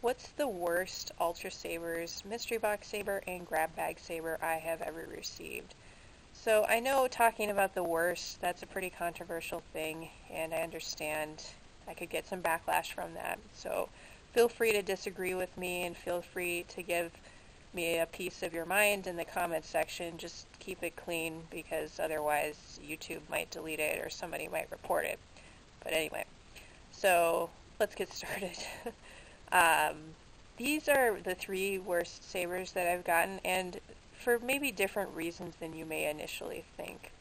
what's the worst Ultrasabers, mystery box saber, and grab bag saber I have ever received? So I know talking about the worst, that's a pretty controversial thing, and I understand I could get some backlash from that. So feel free to disagree with me, and feel free to give me a piece of your mind in the comments section. Just keep it clean, because otherwise YouTube might delete it or somebody might report it. But anyway, so let's get started. These are the 3 worst sabers that I've gotten, and for maybe different reasons than you may initially think.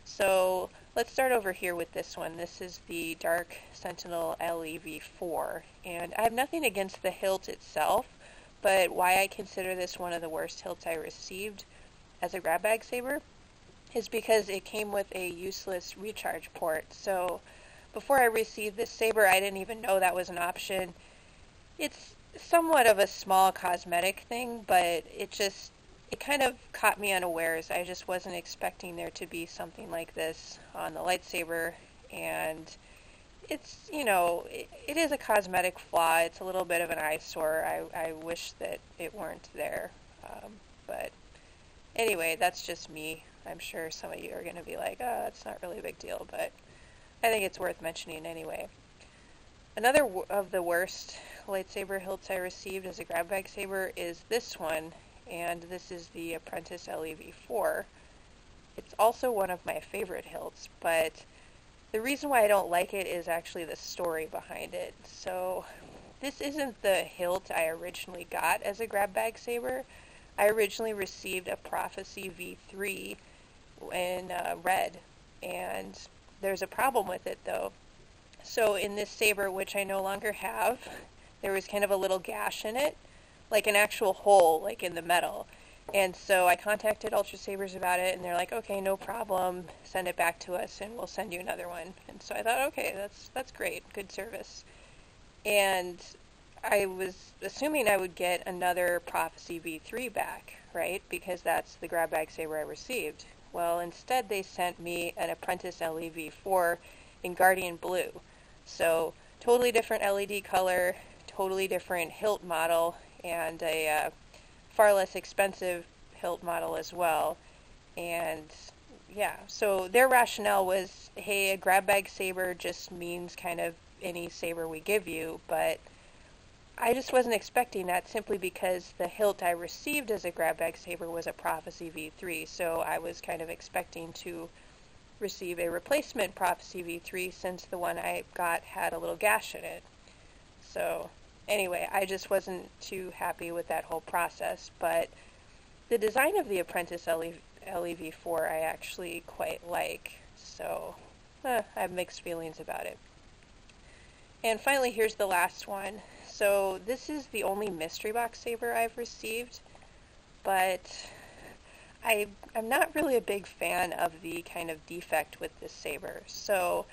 So let's start over here with this one. This is the Dark Sentinel LEV4, and I have nothing against the hilt itself, but why I consider this one of the worst hilts I received as a grab bag saber is because it came with a useless recharge port. So before I received this saber, I didn't even know that was an option. It's somewhat of a small cosmetic thing, but it kind of caught me unawares. I just wasn't expecting there to be something like this on the lightsaber, and it's, it is a cosmetic flaw. It's a little bit of an eyesore. I wish that it weren't there. But anyway, that's just me. I'm sure some of you are going to be like, oh, it's not really a big deal, but I think it's worth mentioning anyway. Another of the worst lightsaber hilts I received as a grab bag saber is this one, and this is the Apprentice LEV4. It's also one of my favorite hilts, but the reason why I don't like it is actually the story behind it. So this isn't the hilt I originally got as a grab bag saber. I originally received a Prophecy V3 in red, and there's a problem with it though. So in this saber, which I no longer have, there was kind of a little gash in it, like an actual hole, like in the metal. And so I contacted Ultrasabers about it, and they're like, okay, no problem, send it back to us, and we'll send you another one. And so I thought, okay, that's great, good service. And I was assuming I would get another Prophecy V3 back, right? Because that's the grab bag saber I received. Well, instead they sent me an Apprentice LEV4 in Guardian Blue. So totally different LED color, totally different hilt model, and a far less expensive hilt model as well. And yeah, so their rationale was, hey, a grab bag saber just means kind of any saber we give you, but I just wasn't expecting that, simply because the hilt I received as a grab bag saber was a Prophecy V3, so I was kind of expecting to receive a replacement Prophecy V3 since the one I got had a little gash in it. So anyway, I just wasn't too happy with that whole process, but the design of the Apprentice LEV4 I actually quite like, so I have mixed feelings about it. And finally, here's the last one. So this is the only mystery box saber I've received, but I'm not really a big fan of the kind of defect with this saber. So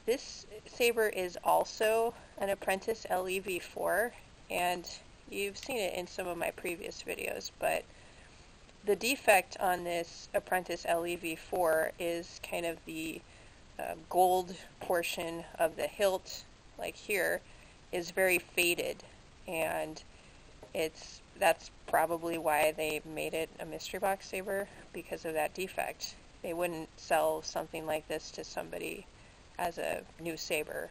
this saber is also an Apprentice LEV4, and you've seen it in some of my previous videos, but the defect on this Apprentice LEV4 is kind of the gold portion of the hilt, like here, is very faded, and that's probably why they made it a mystery box saber, because of that defect. They wouldn't sell something like this to somebody as a new saber,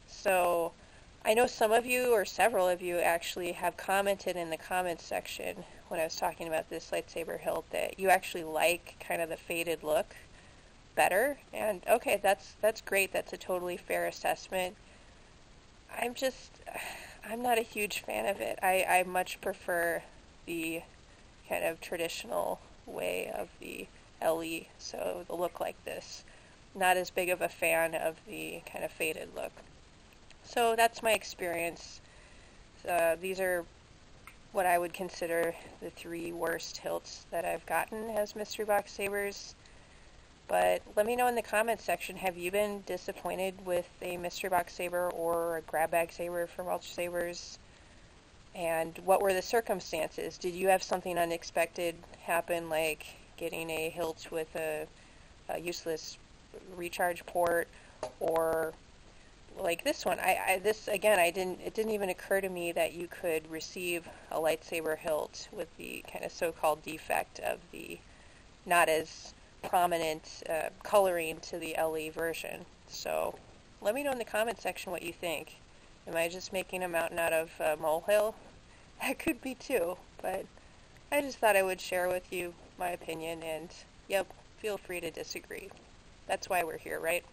So I know some of you, or several of you, actually have commented in the comments section when I was talking about this lightsaber hilt that you actually like kind of the faded look better, and okay, that's great. That's a totally fair assessment. I'm not a huge fan of it. I much prefer the kind of traditional way of the LE, so the look like this. Not as big of a fan of the kind of faded look. So that's my experience. These are what I would consider the 3 worst hilts that I've gotten as mystery box sabers. But let me know in the comments section, have you been disappointed with a mystery box saber or a grab bag saber from Ultrasabers? And what were the circumstances? Did you have something unexpected happen, like getting a hilt with a useless recharge port, or like this one, this again, it didn't even occur to me that you could receive a lightsaber hilt with the kind of so-called defect of the not as prominent coloring to the LE version. So let me know in the comment section what you think. Am I just making a mountain out of a molehill? That could be too, but I just thought I would share with you my opinion, and yep, feel free to disagree. That's why we're here, right?